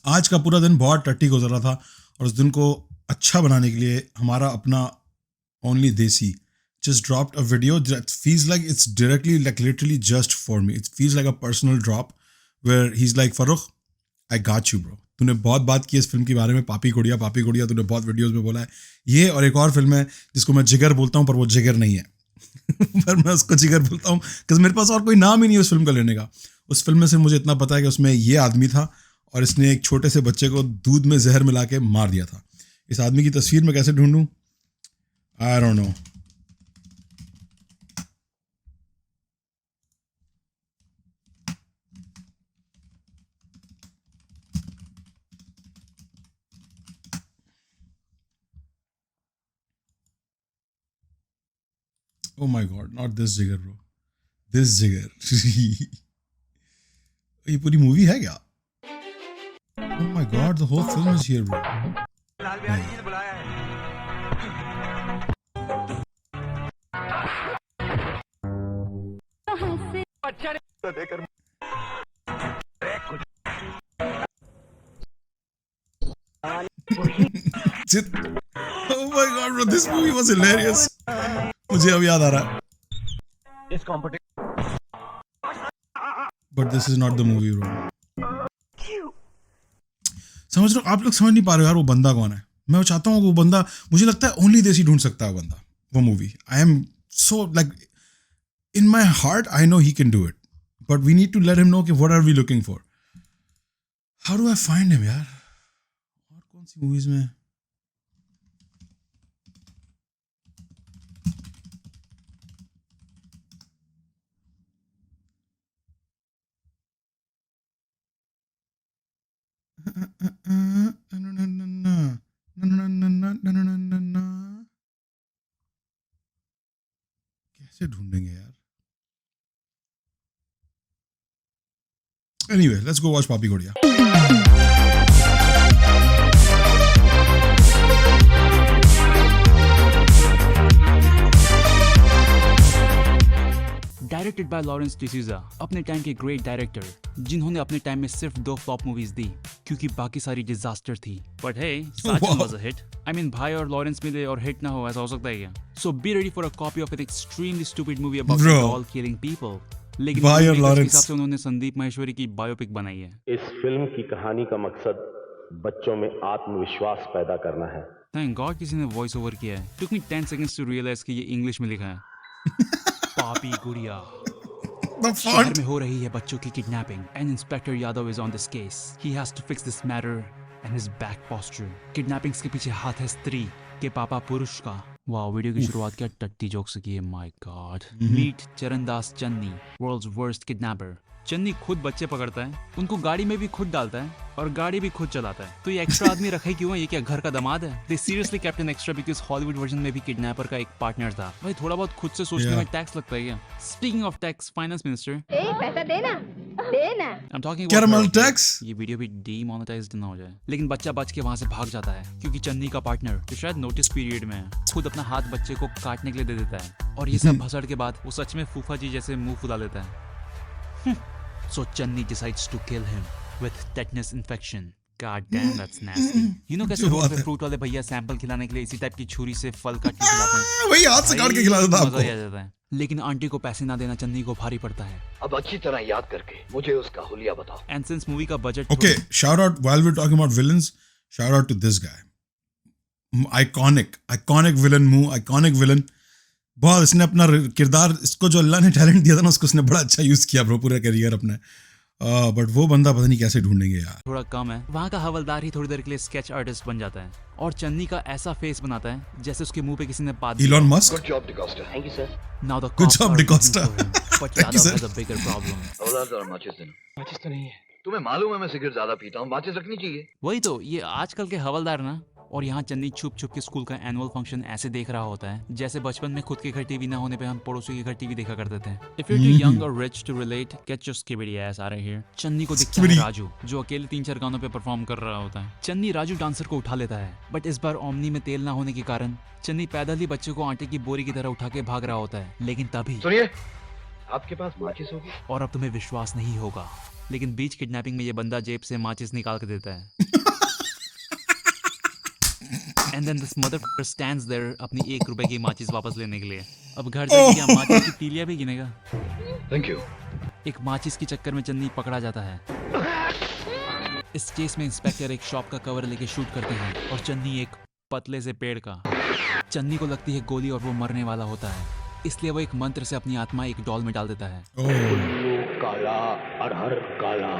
आज का पूरा दिन बहुत टट्टी गुजर रहा था और उस दिन को अच्छा बनाने के लिए हमारा अपना ओनली देसी just dropped a video that feels like it's directly, like literally just for me. It feels like a personal drop where he's like, Farrukh, I got you, bro. तूने बहुत बात की इस फिल्म के बारे में, पापी गुड़िया तूने बहुत वीडियोस में बोला है. ये और एक और फिल्म है जिसको मैं जिगर बोलता हूँ, पर वो जिगर नहीं है. पर मैं उसको जिगर बोलता हूँ क्योंकि मेरे पास और कोई नाम ही नहीं है उस फिल्म का लेने का. उस फिल्म में से मुझे इतना पता है कि उसमें ये आदमी था और इसने एक छोटे से बच्चे को दूध में जहर मिला के मार दिया था. इस आदमी की तस्वीर मैं कैसे ढूंढूं? I don't know. Oh my god, not this Jigar, bro. This Jigar. ये पूरी मूवी है क्या? Oh my god, the whole film is here, bro. Lal Bihari ji ने बुलाया है. अच्छा नहीं देकर Oh my god, bro, this movie was hilarious. मुझे अब याद आ रहा है. इस competition. But this is not the movie, bro. समझ रहे हो? आप लोग समझ नहीं पा रहे हो यार वो बंदा कौन है. मैं चाहता हूँ वो बंदा, मुझे लगता है ओनली देसी ढूंढ सकता है वो बंदा, वो movie. I am so like in my heart I know he can do it, but we need to let him know कि what are we looking for. How do I find him यार? और कौन सी movies में? कैसे ढूंढेंगे यार? Anyway, let's go watch Papi Godiya. Directed by Lawrence D'Souza, अपने time के ग्रेट डायरेक्टर जिन्होंने अपने टाइम में सिर्फ 2 फ्लॉप मूवीज दी क्योंकि बाकी सारी डिजास्टर थी. But hey, Saajan was a hit. I mean भाई और लॉरेंस मिले और हिट ना हो, ऐसा हो सकता है क्या? So be ready for a copy of an extremely stupid movie about doll killing people. लेकिन भाई और लॉरेंस हिसाब से उन्होंने संदीप माहेश्वरी की बायोपिक बनाई है. इस फिल्म की कहानी का मकसद बच्चों में आत्मविश्वास पैदा करना है. थैंक गॉड किसी ने वॉइस ओवर किया है. टुक मी 10 seconds टू रियलाइज कि ये इंग्लिश में लिखा है. पापी गुड़िया. शहर में हो रही है बच्चों की kidnapping and inspector Yadav is on this case. He has to fix this matter and his back posture. Kidnappings के पीछे हाथ है स्त्री के पापा पुरुष का. वाओ, वीडियो की शुरुआत क्या टट्टी जोक से की है. My God. Meet Charandas Channi, world's worst kidnapper. Channi खुद बच्चे पकड़ता है, उनको गाड़ी में भी खुद डालता है और गाड़ी भी खुद चलाता है. तो ये एक्स्ट्रा आदमी रखा ही क्यों है? ये क्या घर का दामाद है? They seriously kept an extra because Hollywood version में भी किडनैपर का एक पार्टनर था. भाई थोड़ा बहुत खुद से सोचने में टैक्स लगता है क्या? Speaking of tax, finance minister, पैसा देना. I am talking caramel tax. ये वीडियो भी डीमोनेटाइज्ड ना हो जाए. लेकिन बच्चा बच के वहां से भाग जाता है क्योंकि चन्नी का पार्टनर जो शायद नोटिस पीरियड में है खुद अपना हाथ बच्चे को काटने के लिए दे देता है. और ये सब भसड़ के बाद वो सच में फूफा जी जैसे मुंह फुला लेता है. So Channi decides to kill him with tetanus infection. God damn, that's nasty. You know कैसे रोड पे फ्रूट वाले भैया सैंपल खिलाने के लिए इसी टाइप की छुरी से फल काट के खिलाते हैं? वही हाथ से काट के खिला देता आपको. मजा आ जाता है. लेकिन आंटी को पैसे ना देना चन्नी को भारी पड़ता है. अब अच्छी तरह याद करके मुझे उसका हुलिया बताओ. And since मूवी का budget Okay, shout out while we're talking about villains, shout out to this guy. Iconic villain. बहुत इसने अपना किरदार, इसको जो अल्लाह ने टैलेंट दिया था ना उसको इसने बड़ा अच्छा यूज किया ब्रो पूरा करियर अपने. बट वो बंदा पता नहीं कैसे ढूंढेंगे यार. थोड़ा कम है. वहाँ का हवलदार ही थोड़ी देर के लिए स्केच आर्टिस्ट बन जाता है और चन्नी का ऐसा फेस बनाता है जैसे उसके मुंह पे किसी ने पाद दिया. Elon Musk. Good job D'Costa. Thank you sir. Now the Good cops job, are DaCosta. looking for him, but Thank you, Yadav sir. has a bigger problem. औलाद और माचिस देना. माचिस तो नहीं है. तुम्हें मालूम है मैं सिगरेट ज्यादा पीता हूँ. माचिस रखनी चाहिए. वही तो, ये आजकल के हवलदार ना. और यहाँ चन्नी छुप छुप के स्कूल का एनुअल फंक्शन ऐसे देख रहा होता है जैसे बचपन में खुद के घर टीवी ना होने पे हम पड़ोसियों के घर टीवी देखा करते थे. If you're too young or rich to relate, get your skibidi ass out of here. Channi को दिखता है राजू जो अकेले 3-4 गानों पे परफॉर्म कर रहा होता है. चन्नी राजू डांसर को उठा लेता है बट इस बार ओमनी में तेल ना होने के कारण चन्नी पैदल ही बच्चे को आटे की बोरी की तरह उठा के भाग रहा होता है. लेकिन तभी सुनिए, आपके पास माचिस होगी? और अब तुम्हें विश्वास नहीं होगा लेकिन बीच किडनैपिंग में ये बंदा जेब से माचिस निकाल के देता है। And then this motherfucker stands there अपनी 1 रुपए की माचिस वापस लेने के लिए। अब घर जाके क्या माचिस की तीलियां भी गिनेगा? Thank you. एक माचिस के चक्कर में चन्नी पकड़ा जाता है। इस केस में इंस्पेक्टर एक शॉप का कवर लेके शूट करते हैं और चन्नी एक पतले से पेड़ का। चन्नी को लगती है गोली और वो मरने वाला होता है, इसलिए वो एक मंत्र से अपनी आत्मा एक डॉल में डाल देता है। उल्लू काला अरहर काला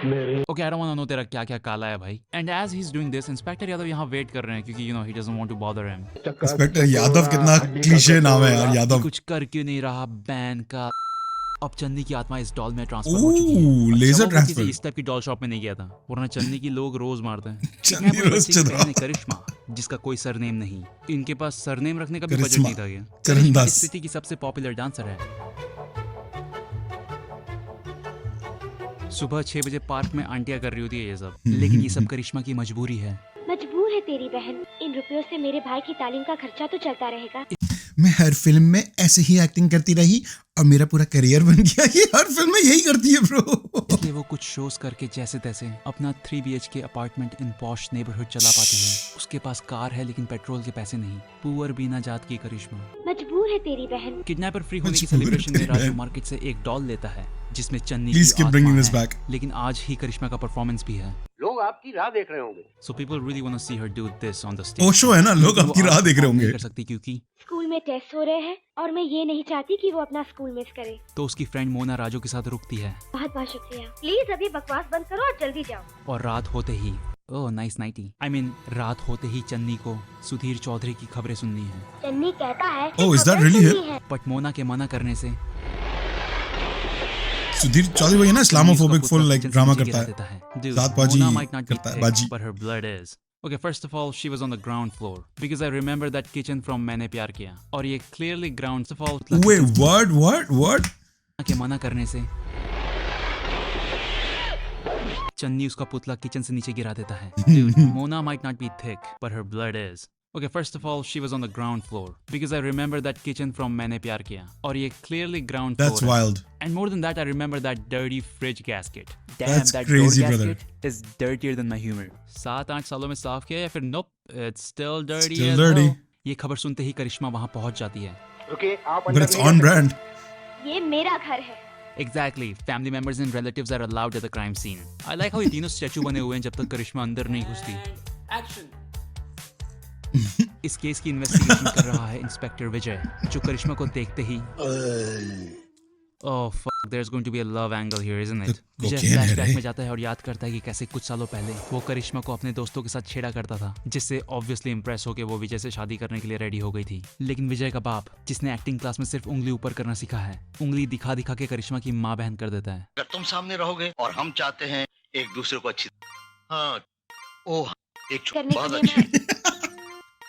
मेरे okay, I don't want to know तेरा क्या क्या काला है भाई। And as he is doing this, inspector Yadav यहाँ वेट कर रहे हैं क्योंकि he doesn't want to bother him. Inspector Yadav कितना क्लीशे नाम है यार, यादव। कुछ कर क्यों नहीं रहा बैन का। अब चन्नी की आत्मा इस डॉल में ट्रांसफर हो चुकी है। ओह, लेजर ट्रांसफर। इस टाइप की डॉल शॉप में नहीं गया था, वरना चन्नी की लोग रोज मारते हैं। चन्नी एक है रोज बच्चे की चुदरा। बहन है करिश्मा, जिसका कोई सरनेम नहीं। इनके पास सरनेम रखने का भी बजट करिश्मा, नहीं था क्या? चरणदास। करिश्मा इस सिटी की सबसे पॉपुलर डांसर है। सुबह 6 बजे पार्क में आंटियां कर रही होती है ये सब, लेकिन ये सब करिश्मा की मजबूरी है। मजबूर है तेरी बहन। इन रुपयों से मेरे भाई की तालीम का खर्चा तो चलता रहेगा। मैं हर फिल्म में ऐसे ही एक्टिंग करती रही और मेरा पूरा करियर बन गया। ये हर फिल्म में यही करती है ब्रो। इसलिए वो कुछ शोज करके जैसे तैसे अपना 3 BHK apartment in posh neighbourhood चला पाती है। उसके पास कार है लेकिन पेट्रोल के पैसे नहीं। पुअर बीना जात की करिश्मा। मजबूर है तेरी बहन। किडनैपर फ्री होने की मजबूर है सेलिब्रेशन में तेरी राजू बहन। मार्केट से एक डॉल लेता है जिसमें चन्नी Please की keep bringing आत्मा this है। back. लेकिन आज ही करिश्मा का परफॉर्मेंस भी है। लोग आपकी राह देख रहे होंगे। So people really want to see her do this on the stage. Osho है ना, लोग आपकी राह देख रहे होंगे। कर सकती क्योंकि स्कूल में टेस्ट हो रहे हैं और मैं ये नहीं चाहती कि वो अपना स्कूल मिस करे। तो उसकी फ्रेंड मोना राजू के साथ रुकती है बहुत बहुत शुक्रिया। प्लीज अभी बकवास बंद करो और जल्दी जाओ। और रात होते ही ओह नाइस नाइटी रात होते ही चन्नी को सुधीर चौधरी की खबरें सुननी है। चन्नी कहता है Oh, is that खबर really सुननी it? है। बट मोना के मना करने से सुधीर चौधरी भाई है ना, इस्लामोफोबिक फुल लाइक ड्रामा करता है। Dude, साथ बाजी Mona might not be करता है, thick, बाजी। but her blood is. Okay, first of all, she was on the ground floor because I remember that kitchen from मैंने प्यार किया। और ये clearly ground of all Wait, what? के मना करने से चन्नी उसका पुतला किचन से नीचे गिरा देता है। Dude, Mona might not be thick, but her blood is. Okay, first of all, she was on the ground floor because I remember that kitchen from मैंने प्यार किया। और ये clearly ground floor That's है। wild. And more than that, I remember that dirty fridge gasket. Damn, That's that crazy, door brother. gasket is dirtier than my humor. 7-8 सालों में साफ किया या फिर nope, it's still dirty Still as dirty. hell. ये खबर सुनते ही करिश्मा वहां पहुंच जाती है। रुकिए, आप But it's on brand. ये मेरा घर है। Exactly, family members and relatives are allowed at the crime scene. I like how ये तीनों स्टैचू बने हुए हैं जब तक करिश्मा अंदर नहीं घुसती। इस केस की इन्वेस्टिगेशन कर रहा है इंस्पेक्टर विजय, जो करिश्मा को देखते ही Oh fuck, there's going to be a love angle here, isn't it? तो विजय cocaine है फ्लैशबैक रे। में जाता है और याद करता है कि कैसे कुछ सालों पहले वो करिश्मा को अपने दोस्तों के साथ छेड़ा करता था, जिससे ऑब्वियसली इंप्रेस होकर वो विजय से शादी करने के लिए रेडी हो गई थी। लेकिन विजय का बाप, जिसने एक्टिंग क्लास में सिर्फ उंगली ऊपर करना सीखा है, उंगली दिखा दिखा के करिश्मा की माँ बहन कर देता है। अगर तुम सामने रहोगे और हम चाहते हैं एक दूसरे को अच्छी हाँ ओह एक करने बहुत के लिए अच्छी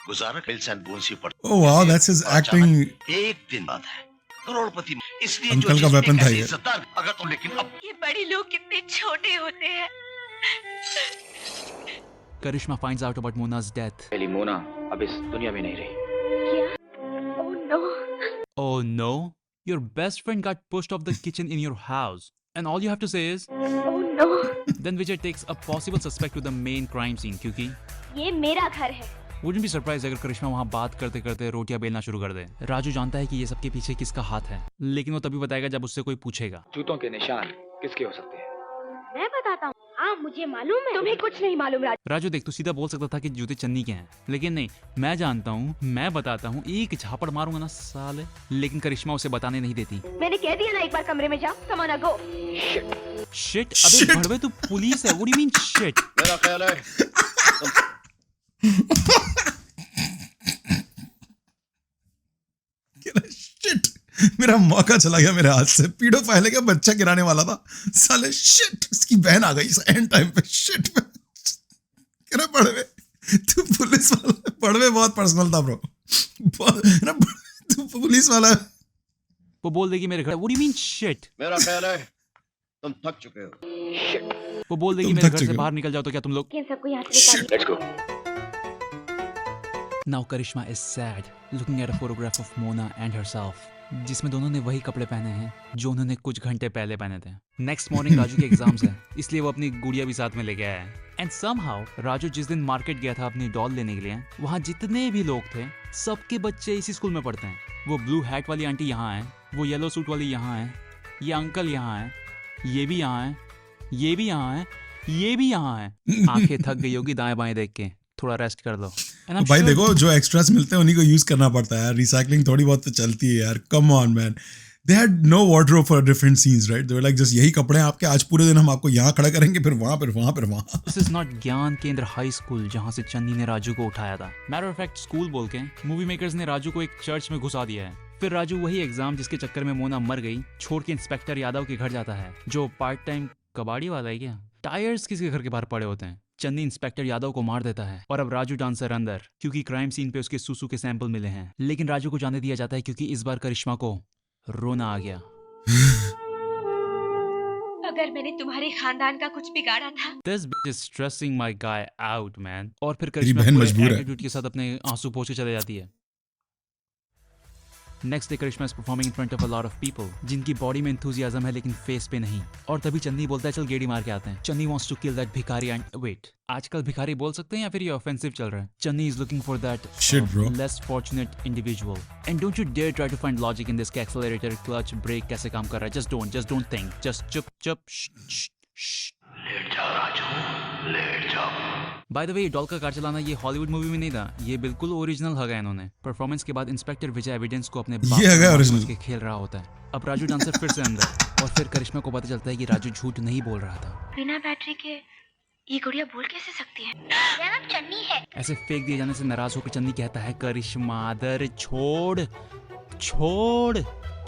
गुजारा मिल्स एंड बोन्स ही पड़ता Oh wow, that's his और acting. अचानक एक दिन बाद है करोड़पति इसलिए जो अंकल का चीज़ weapon एक था ऐसी ये। इज्जतदार अगर तुम लेकिन अब ये बड़े लोग कितने छोटे होते हैं। करिश्मा finds out about Mona's death. पहली मोना अब इस दुनिया में नहीं रही। क्या? Oh no. Oh no, your best friend got pushed off the kitchen in your house, and all you have to say is, oh no. then Vijay takes a possible suspect to the main crime scene क्योंकि ये मेरा घर है। wouldn't be surprised अगर करिश्मा वहाँ बात करते करते रोटियां बेलना शुरू कर दे। राजू जानता है कि ये सबके पीछे किसका हाथ है, लेकिन वो तभी बताएगा जब उससे कोई पूछेगा। जूतों के निशान किसके हो सकते हैं? मैं बताता हूँ। हाँ मुझे मालूम है। तुम्हें कुछ नहीं मालूम राजू। राजू देख, तू सीधा बोल सकता था कि जूते चन्नी के हैं, लेकिन नहीं, मैं जानता हूँ, मैं बताता हूँ, एक झापड़ मारूंगा ना साले। लेकिन करिश्मा उसे बताने नहीं देती। मैंने कह दिया ना एक बार कमरे में जाओ। Come on go. शिट, अबे भड़वे तू पुलिस है, what do you mean shit? मेरा ख्याल है Shit. मेरा मौका चला गया मेरे हाथ से। पीडो फाइल का बच्चा गिराने वाला था, साले शिट, इसकी बहन आ गई एंड टाइम पे। शिट कह रहा पढ़वे, तू पुलिस वाला। पढ़वे बहुत पर्सनल था ब्रो, ना तू पुलिस वाला। वो बोल देगी मेरे घर, what do you mean shit? मेरा ख्याल है तुम थक चुके हो वो बोल देगी तुम मेरे थक घर से चुके हो। बाहर निकल जाओ तो क्या तुम लोग? इन सबको यहाँ से निकालिए। Let's go. Now Karishma is sad, looking at a photograph of Mona and herself. जिसमें दोनों ने वही कपड़े पहने हैं जो उन्होंने कुछ घंटे पहले पहने थे। नेक्स्ट मॉर्निंग राजू के एग्जाम्स है, इसलिए वो अपनी गुड़िया भी साथ में लेके आया है। एंड समहाउ राजू जिस दिन मार्केट गया था अपनी डॉल लेने के लिए, वहाँ जितने भी लोग थे सबके बच्चे इसी स्कूल में पढ़ते हैं। वो ब्लू हैट वाली आंटी यहाँ है, वो येलो सूट वाली यहाँ है, ये अंकल यहाँ है, ये भी यहाँ है, ये भी यहाँ है, ये भी यहाँ है। आंखें थक गई होगी दाएं बाएं देख के, थोड़ा रेस्ट कर लो। And I'm भाई sure देखो जो एक्स्ट्रास मिलते हैं उन्हीं को यूज करना पड़ता है यार, रिसाइकलिंग थोड़ी बहुत तो चलती है यार, come on man. They had no wardrobe for different scenes right, they were like just यही कपड़े हैं आपके, आज पूरे दिन हम आपको यहाँ खड़ा करेंगे, फिर वहाँ, फिर वहाँ, फिर वहाँ। This is not ज्ञान केंद्र हाई स्कूल जहाँ से चन्नी ने राजू को उठाया था। मैटर ऑफ फैक्ट स्कूल बोल के मूवी मेकर्स ने राजू को एक चर्च में घुसा दिया है। फिर राजू वही एग्जाम जिसके चक्कर में मोना मर गई छोड़ के इंस्पेक्टर यादव के घर जाता है, जो पार्ट टाइम कबाड़ी वाला है क्या। टायर्स किसके घर के बाहर पड़े होते हैं। चन्नी इंस्पेक्टर यादव को मार देता है और अब राजू डांसर अंदर, क्योंकि क्राइम सीन पे उसके सुसु के सैंपल मिले हैं। लेकिन राजू को जाने दिया जाता है क्योंकि इस बार करिश्मा को रोना आ गया। अगर मैंने तुम्हारे खानदान का कुछ बिगाड़ा था, This bitch is stressing my guy out, man. और फिर तेरी करिश्मा बहन पूरे मजबूर है। attitude के साथ अपने आंसू पोंछ के चले जाती है। Next day Karishma is performing in front of a lot of people जिनकी बॉडी में एंथुसियाज्म है लेकिन फेस पे नहीं। और तभी चन्नी बोलता है चल गेड़ी मार के आते हैं। Channi wants to kill that भिखारी एंड वेट, आजकल भिखारी बोल सकते हैं या फिर ये ऑफेंसिव चल रहा है। Channi is looking for that Shit, bro. Less fortunate individual and don't you dare try to find logic in this कि एक्सेलरेटर क्लच ब्रेक कैसे काम कर रहा है। जस्ट डोंट थिंक, जस्ट चुप चुप लेट जाओ राजू, लेट जाओ। बाय द वे डॉल का कार चलाना ये हॉलीवुड मूवी में नहीं था, ये बिल्कुल ओरिजिनल हगा इन्होंने। परफॉर्मेंस के बाद इंस्पेक्टर विजय एविडेंस को अपने बाप ये हगा को original। समझ के खेल रहा होता है। अब राजू डांसर फिर से अंदर और फिर करिश्मा को पता चलता है कि राजू झूठ नहीं बोल रहा था। बिना बैटरी के ये गुड़िया बोल कैसे सकती है? मेरा नाम चन्नी है। ऐसे फेंक दिए जाने से नाराज होकर चन्नी कहता है करिश्मा दर छोड़ छोड़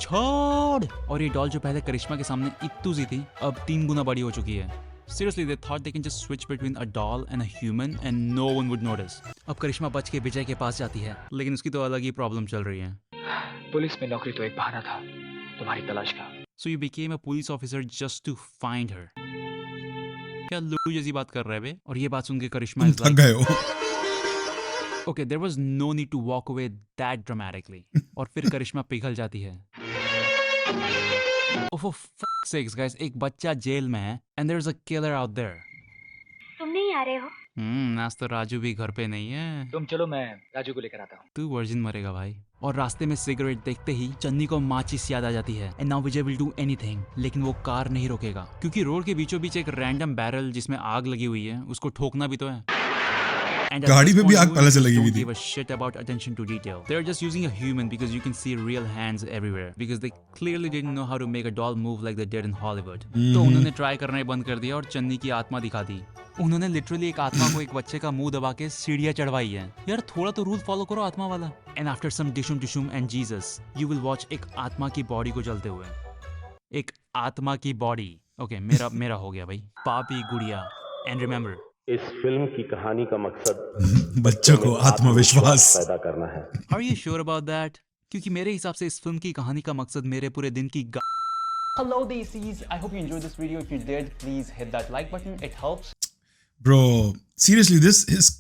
छोड़। और ये डॉल जो पहले करिश्मा के सामने इत्तू सी थी अब 3 गुना बड़ी हो चुकी है। Seriously, they thought they can just switch between a doll and a human and no one would notice. अब करिश्मा बच के विजय के पास जाती है, लेकिन उसकी तो अलग ही प्रॉब्लम चल रही है। पुलिस में नौकरी तो एक बहाना था तुम्हारी तलाश का। So you became a police officer just to find her. क्या लूडू जैसी बात कर रहे हैं बे? और ये बात सुन के करिश्मा तुम is थक like, गए हो। okay, there was no need to walk away that dramatically. और फिर करिश्मा पिघल जाती है। Oh, for fuck's sakes, guys, एक बच्चा जेल में है and there's a killer out there. तुम नहीं आ रहे हो? आज तो राजू भी घर पे नहीं है। तुम चलो, मैं राजू को लेकर आता हूँ। तू वर्जिन मरेगा भाई। और रास्ते में सिगरेट देखते ही चन्नी को माचिस याद आ जाती है। And now Vijay will do anything, लेकिन वो कार नहीं रोकेगा क्योंकि रोड के बीचों बीच एक रैंडम बैरल जिसमें आग लगी हुई है उसको ठोकना भी तो है। And at गाड़ी this पे भी point, आग पहले से movies लगी हुई don't थी। give a shit about attention to detail. They're just using a human because you can see real hands everywhere. Because they clearly didn't know how to make a doll move like they did in Hollywood. तो उन्होंने try करना ही बंद कर दिया और चन्नी की आत्मा दिखा दी। उन्होंने लिटरली एक आत्मा को एक बच्चे का मुंह दबा के सीढ़ियां चढ़वाई है। यार थोड़ा तो रूल फॉलो करो आत्मा वाला। And after some डिशुम and Jesus, you will watch एक आत्मा की बॉडी को जलते हुए। एक आत्मा की बॉडी। ओके, मेरा हो गया भाई। पापी गुड़िया। And remember, इस फिल्म की कहानी का मकसद बच्चों को आत्मविश्वास। पैदा करना है। are you sure about that? क्योंकि मेरे हिसाब से इस फिल्म की कहानी का मकसद मेरे पूरे दिन की Hello DCs, I hope you enjoyed this video. If you did, please hit that like button, it helps. Bro, seriously, this is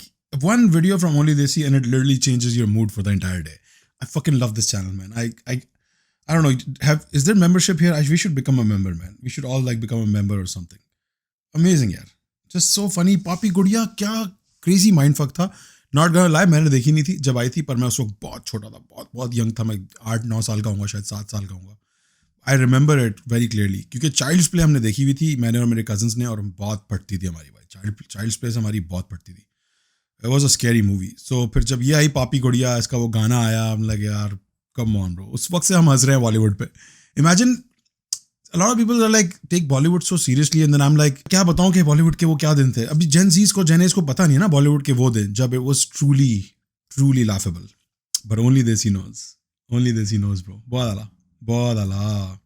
one video from Only Desi and it literally changes your mood for the entire day. I fucking love this channel, man. I don't know. Is there membership here? We should become a member, man. We should all like become a member or something. Amazing, यार. Just so funny. पापी गुड़िया क्या crazy mindfuck था. Not gonna lie, मैंने देखी नहीं थी जब आई थी, पर मैं उस वक्त बहुत छोटा था, बहुत यंग था। मैं 8-9 साल का हूँगा, शायद 7 साल का हूँगा। I remember it very clearly क्योंकि चाइल्ड्स प्ले हमने देखी हुई थी, मैंने और मेरे कजन्स ने, और बहुत पढ़ती थी हमारी भाई। चाइल्ड्स प्ले से हमारी बहुत पढ़ती थी। It was a scary movie. So फिर जब ये आई पापी गुड़िया, इसका वो गाना आया, हम लगे यार कम ऑन ब्रो। उस वक्त से हम हंस रहे हैं बॉलीवुड पे। Imagine a lot of people are like take Bollywood so seriously and then I'm like क्या बताऊं कि बॉलीवुड के वो क्या दिन थे। अभी जेन को पता नहीं है ना बॉलीवुड के वो दिन जब it was truly laughable, but only Desi knows bro। बहुत आला।